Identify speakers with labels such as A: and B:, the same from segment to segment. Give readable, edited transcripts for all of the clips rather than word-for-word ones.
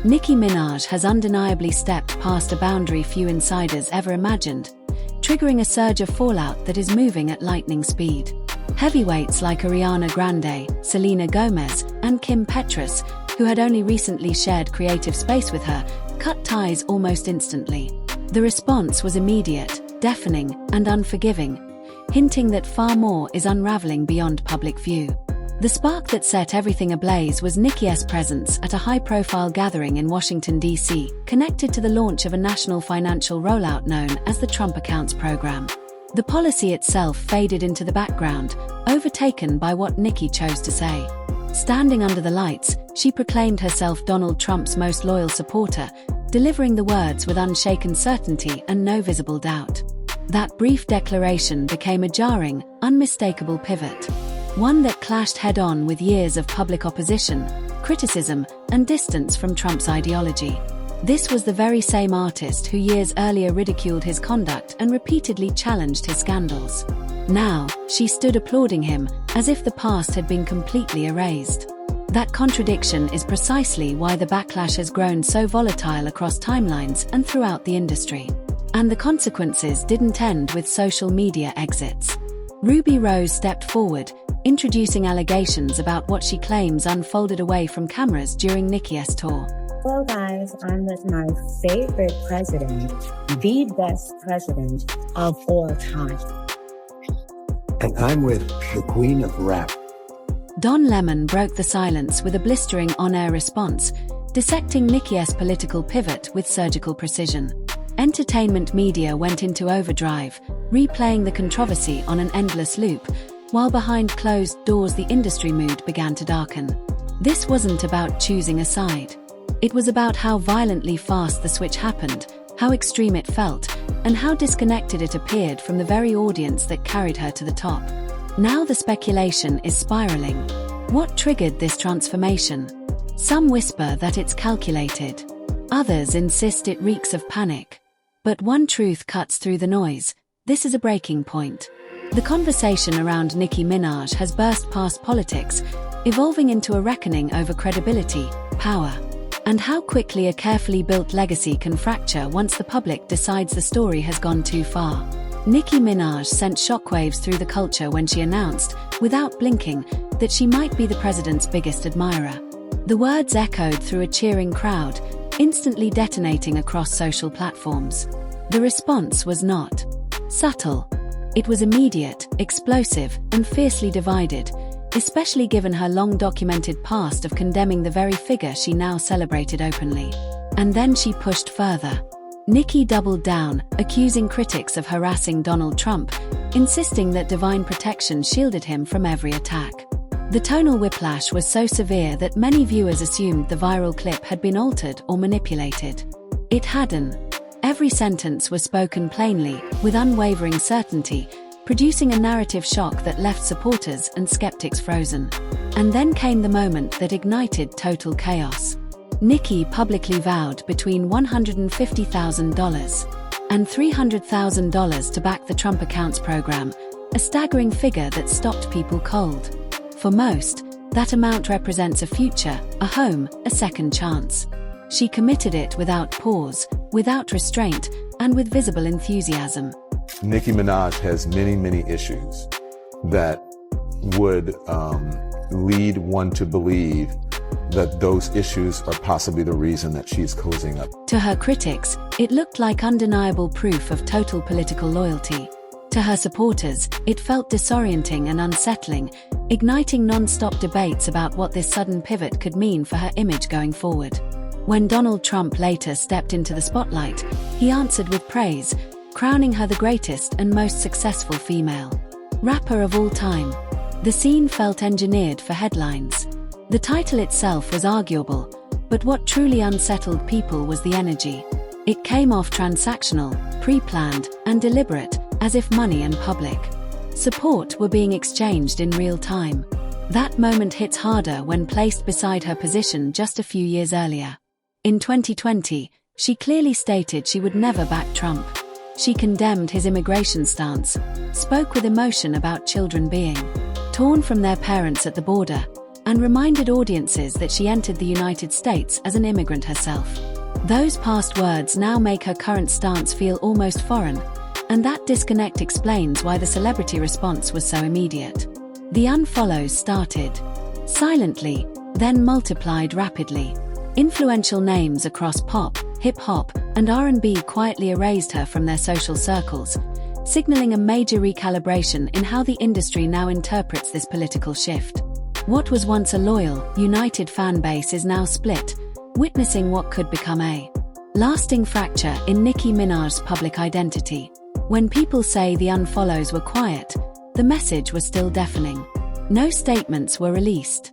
A: Nicki Minaj has undeniably stepped past a boundary few insiders ever imagined, triggering a surge of fallout that is moving at lightning speed. Heavyweights like Ariana Grande, Selena Gomez, and Kim Petras, who had only recently shared creative space with her, cut ties almost instantly. The response was immediate, deafening, and unforgiving, hinting that far more is unraveling beyond public view. The spark that set everything ablaze was Nicki's presence at a high-profile gathering in Washington, D.C., connected to the launch of a national financial rollout known as the Trump Accounts program. The policy itself faded into the background, overtaken by what Nicki chose to say. Standing under the lights, she proclaimed herself Donald Trump's most loyal supporter, delivering the words with unshaken certainty and no visible doubt. That brief declaration became a jarring, unmistakable pivot. One that clashed head-on with years of public opposition, criticism, and distance from Trump's ideology. This was the very same artist who years earlier ridiculed his conduct and repeatedly challenged his scandals. Now, she stood applauding him, as if the past had been completely erased. That contradiction is precisely why the backlash has grown so volatile across timelines and throughout the industry. And the consequences didn't end with social media exits. Ruby Rose stepped forward, introducing allegations about what she claims unfolded away from cameras during Nicki's tour.
B: Hello guys, I'm with my favorite president, the best president of all time.
C: And I'm with the queen of rap.
A: Don Lemon broke the silence with a blistering on-air response, dissecting Nicki's political pivot with surgical precision. Entertainment media went into overdrive, replaying the controversy on an endless loop, while behind closed doors the industry mood began to darken. This wasn't about choosing a side. It was about how violently fast the switch happened, how extreme it felt, and how disconnected it appeared from the very audience that carried her to the top. Now the speculation is spiraling. What triggered this transformation? Some whisper that it's calculated. Others insist it reeks of panic. But one truth cuts through the noise. This is a breaking point. The conversation around Nicki Minaj has burst past politics, evolving into a reckoning over credibility, power, and how quickly a carefully built legacy can fracture once the public decides the story has gone too far. Nicki Minaj sent shockwaves through the culture when she announced, without blinking, that she might be the president's biggest admirer. The words echoed through a cheering crowd, instantly detonating across social platforms. The response was not subtle. It was immediate, explosive, and fiercely divided, especially given her long-documented past of condemning the very figure she now celebrated openly. And then she pushed further. Nicki doubled down, accusing critics of harassing Donald Trump, insisting that divine protection shielded him from every attack. The tonal whiplash was so severe that many viewers assumed the viral clip had been altered or manipulated. It hadn't. Every sentence was spoken plainly, with unwavering certainty, producing a narrative shock that left supporters and skeptics frozen. And then came the moment that ignited total chaos. Nicki publicly vowed between $150,000 and $300,000 to back the Trump Accounts program, a staggering figure that stopped people cold. For most, that amount represents a future, a home, a second chance. She committed it without pause, without restraint, and with visible enthusiasm.
D: Nicki Minaj has many issues that would lead one to believe that those issues are possibly the reason that she's cozying up.
A: To her critics, it looked like undeniable proof of total political loyalty. To her supporters, it felt disorienting and unsettling, igniting non-stop debates about what this sudden pivot could mean for her image going forward. When Donald Trump later stepped into the spotlight, he answered with praise, crowning her the greatest and most successful female rapper of all time. The scene felt engineered for headlines. The title itself was arguable, but what truly unsettled people was the energy. It came off transactional, pre-planned, and deliberate, as if money and public support were being exchanged in real time. That moment hits harder when placed beside her position just a few years earlier. In 2020, she clearly stated she would never back Trump. She condemned his immigration stance, spoke with emotion about children being torn from their parents at the border, and reminded audiences that she entered the United States as an immigrant herself. Those past words now make her current stance feel almost foreign, and that disconnect explains why the celebrity response was so immediate. The unfollows started silently, then multiplied rapidly. Influential names across pop, hip-hop, and R&B quietly erased her from their social circles, signaling a major recalibration in how the industry now interprets this political shift. What was once a loyal, united fan base is now split, witnessing what could become a lasting fracture in Nicki Minaj's public identity. When people say the unfollows were quiet, the message was still deafening. No statements were released.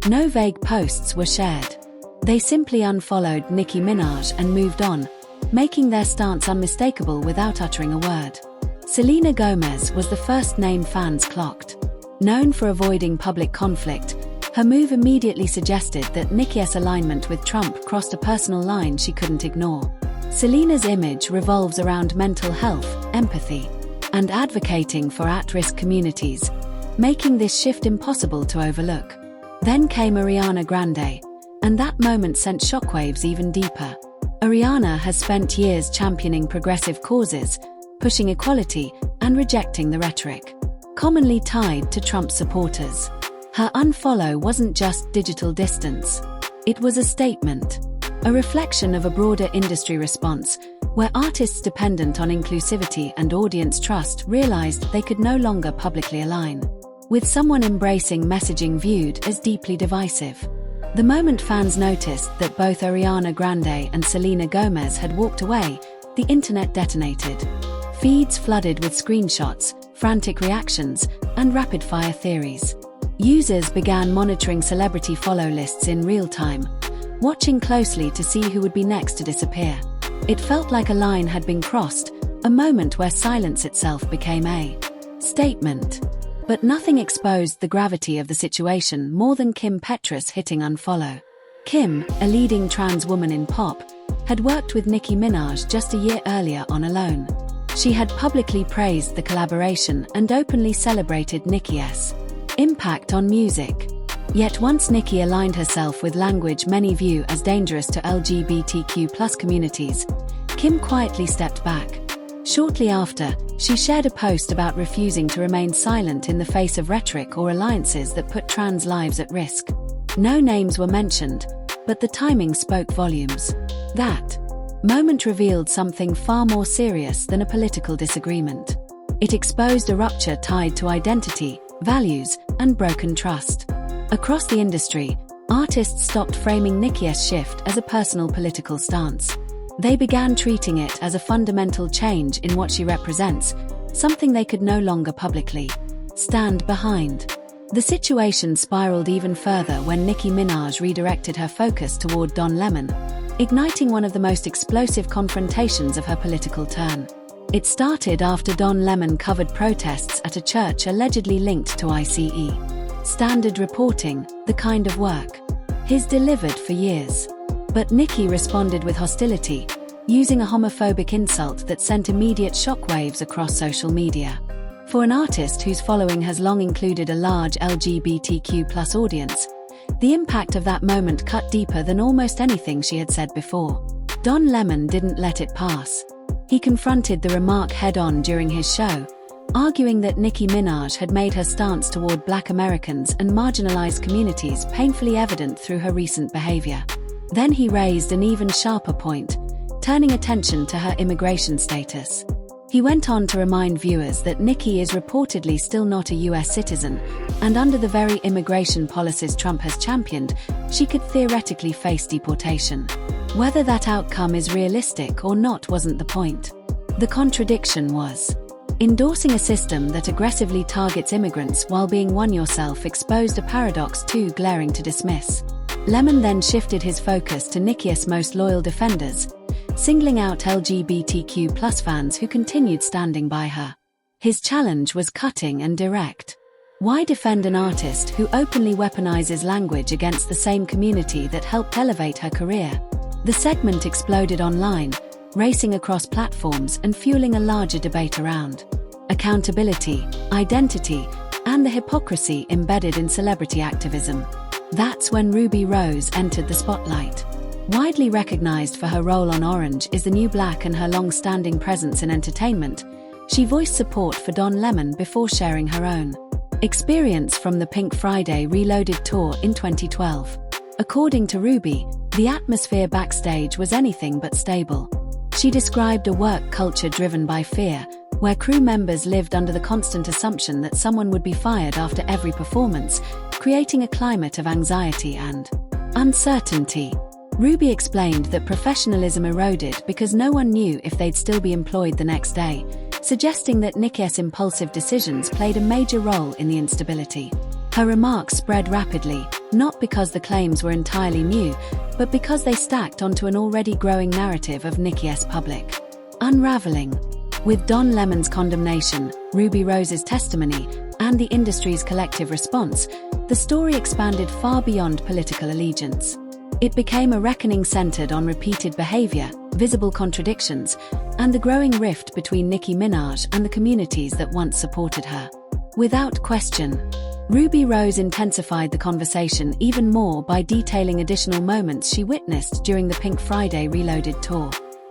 A: No vague posts were shared. They simply unfollowed Nicki Minaj and moved on, making their stance unmistakable without uttering a word. Selena Gomez was the first name fans clocked. Known for avoiding public conflict, her move immediately suggested that Nicki's alignment with Trump crossed a personal line she couldn't ignore. Selena's image revolves around mental health, empathy, and advocating for at-risk communities, making this shift impossible to overlook. Then came Ariana Grande, and that moment sent shockwaves even deeper. Ariana has spent years championing progressive causes, pushing equality, and rejecting the rhetoric commonly tied to Trump supporters. Her unfollow wasn't just digital distance. It was a statement, a reflection of a broader industry response, where artists dependent on inclusivity and audience trust realized they could no longer publicly align with someone embracing messaging viewed as deeply divisive. The moment fans noticed that both Ariana Grande and Selena Gomez had walked away, the internet detonated. Feeds flooded with screenshots, frantic reactions, and rapid-fire theories. Users began monitoring celebrity follow lists in real time, watching closely to see who would be next to disappear. It felt like a line had been crossed, a moment where silence itself became a statement. But nothing exposed the gravity of the situation more than Kim Petras hitting unfollow. Kim, a leading trans woman in pop, had worked with Nicki Minaj just a year earlier on Alone. She had publicly praised the collaboration and openly celebrated Nicki's impact on music. Yet once Nicki aligned herself with language many view as dangerous to LGBTQ+ communities, Kim quietly stepped back. Shortly after, she shared a post about refusing to remain silent in the face of rhetoric or alliances that put trans lives at risk. No names were mentioned, but the timing spoke volumes. That moment revealed something far more serious than a political disagreement. It exposed a rupture tied to identity, values, and broken trust. Across the industry, artists stopped framing Nicki's shift as a personal political stance. They began treating it as a fundamental change in what she represents, something they could no longer publicly stand behind. The situation spiraled even further when Nicki Minaj redirected her focus toward Don Lemon, igniting one of the most explosive confrontations of her political turn. It started after Don Lemon covered protests at a church allegedly linked to ICE. Standard reporting, the kind of work he's delivered for years. But Nicki responded with hostility, using a homophobic insult that sent immediate shockwaves across social media. For an artist whose following has long included a large LGBTQ+ audience, the impact of that moment cut deeper than almost anything she had said before. Don Lemon didn't let it pass. He confronted the remark head-on during his show, arguing that Nicki Minaj had made her stance toward Black Americans and marginalized communities painfully evident through her recent behavior. Then he raised an even sharper point, turning attention to her immigration status. He went on to remind viewers that Nicki is reportedly still not a US citizen, and under the very immigration policies Trump has championed, she could theoretically face deportation. Whether that outcome is realistic or not wasn't the point. The contradiction was endorsing a system that aggressively targets immigrants while being one yourself exposed a paradox too glaring to dismiss. Lemon then shifted his focus to Nicki's most loyal defenders, singling out LGBTQ+ fans who continued standing by her. His challenge was cutting and direct. Why defend an artist who openly weaponizes language against the same community that helped elevate her career? The segment exploded online, racing across platforms and fueling a larger debate around accountability, identity, and the hypocrisy embedded in celebrity activism. That's when Ruby Rose entered the spotlight. Widely recognized for her role on Orange is the New Black and her long-standing presence in entertainment, she voiced support for Don Lemon before sharing her own experience from the Pink Friday Reloaded tour in 2012. According to Ruby, the atmosphere backstage was anything but stable. She described a work culture driven by fear, where crew members lived under the constant assumption that someone would be fired after every performance, creating a climate of anxiety and uncertainty. Ruby explained that professionalism eroded because no one knew if they'd still be employed the next day, suggesting that Nicki's impulsive decisions played a major role in the instability. Her remarks spread rapidly, not because the claims were entirely new, but because they stacked onto an already growing narrative of Nicki's public unraveling. With Don Lemon's condemnation, Ruby Rose's testimony, and the industry's collective response, the story expanded far beyond political allegiance. It became a reckoning centered on repeated behavior, visible contradictions, and the growing rift between Nicki Minaj and the communities that once supported her. Without question, Ruby Rose intensified the conversation even more by detailing additional moments she witnessed during the Pink Friday Reloaded tour.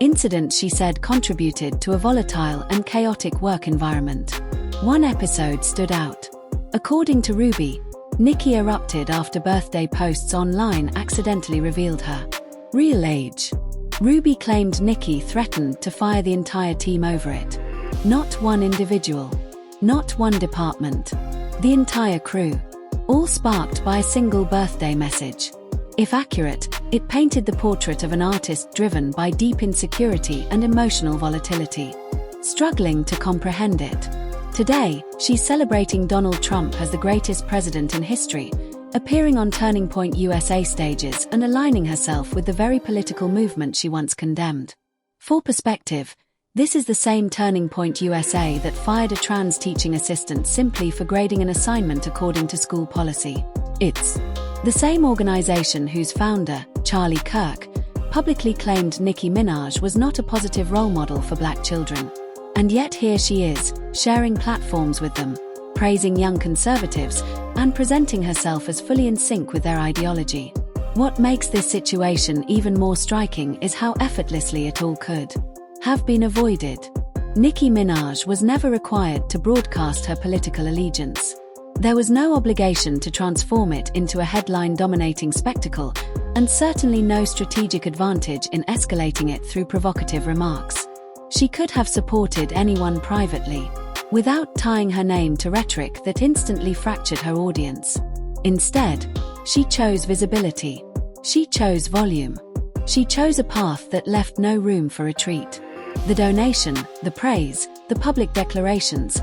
A: Incidents she said contributed to a volatile and chaotic work environment. One episode stood out. According to Ruby, Nicki erupted after birthday posts online accidentally revealed her real age. Ruby claimed Nicki threatened to fire the entire team over it. Not one individual. Not one department. The entire crew. All sparked by a single birthday message. If accurate, it painted the portrait of an artist driven by deep insecurity and emotional volatility, struggling to comprehend it. Today, she's celebrating Donald Trump as the greatest president in history, appearing on Turning Point USA stages and aligning herself with the very political movement she once condemned. For perspective, this is the same Turning Point USA that fired a trans teaching assistant simply for grading an assignment according to school policy. It's the same organization whose founder, Charlie Kirk, publicly claimed Nicki Minaj was not a positive role model for black children. And yet here she is, sharing platforms with them, praising young conservatives, and presenting herself as fully in sync with their ideology. What makes this situation even more striking is how effortlessly it all could have been avoided. Nicki Minaj was never required to broadcast her political allegiance. There was no obligation to transform it into a headline-dominating spectacle, and certainly no strategic advantage in escalating it through provocative remarks. She could have supported anyone privately, without tying her name to rhetoric that instantly fractured her audience. Instead, she chose visibility. She chose volume. She chose a path that left no room for retreat. The donation, the praise, the public declarations,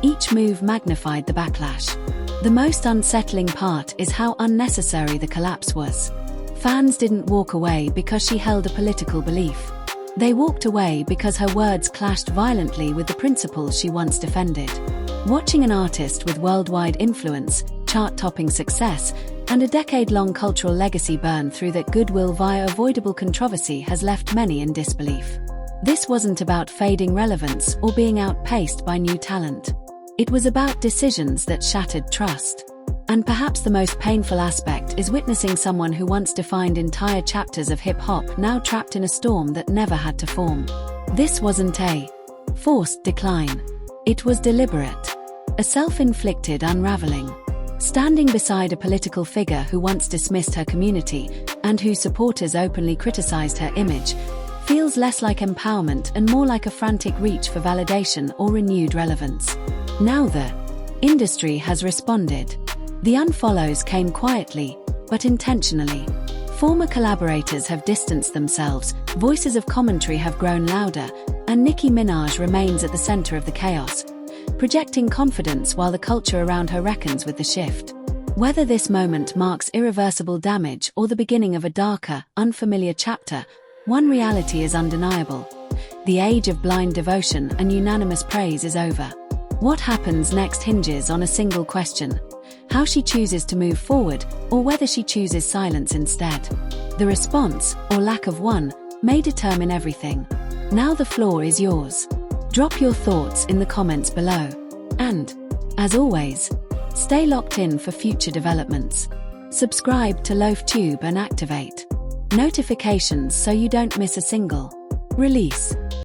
A: each move magnified the backlash. The most unsettling part is how unnecessary the collapse was. Fans didn't walk away because she held a political belief. They walked away because her words clashed violently with the principles she once defended. Watching an artist with worldwide influence, chart-topping success, and a decade-long cultural legacy burn through that goodwill via avoidable controversy has left many in disbelief. This wasn't about fading relevance or being outpaced by new talent. It was about decisions that shattered trust. And perhaps the most painful aspect is witnessing someone who once defined entire chapters of hip-hop now trapped in a storm that never had to form. This wasn't a forced decline. It was deliberate. A self-inflicted unraveling. Standing beside a political figure who once dismissed her community, and whose supporters openly criticized her image, feels less like empowerment and more like a frantic reach for validation or renewed relevance. Now the industry has responded. The unfollows came quietly, but intentionally. Former collaborators have distanced themselves, voices of commentary have grown louder, and Nicki Minaj remains at the center of the chaos, projecting confidence while the culture around her reckons with the shift. Whether this moment marks irreversible damage or the beginning of a darker, unfamiliar chapter, one reality is undeniable. The age of blind devotion and unanimous praise is over. What happens next hinges on a single question: how she chooses to move forward, or whether she chooses silence instead. The response, or lack of one, may determine everything. Now the floor is yours. Drop your thoughts in the comments below. And, as always, stay locked in for future developments. Subscribe to LoafTube and activate notifications so you don't miss a single release.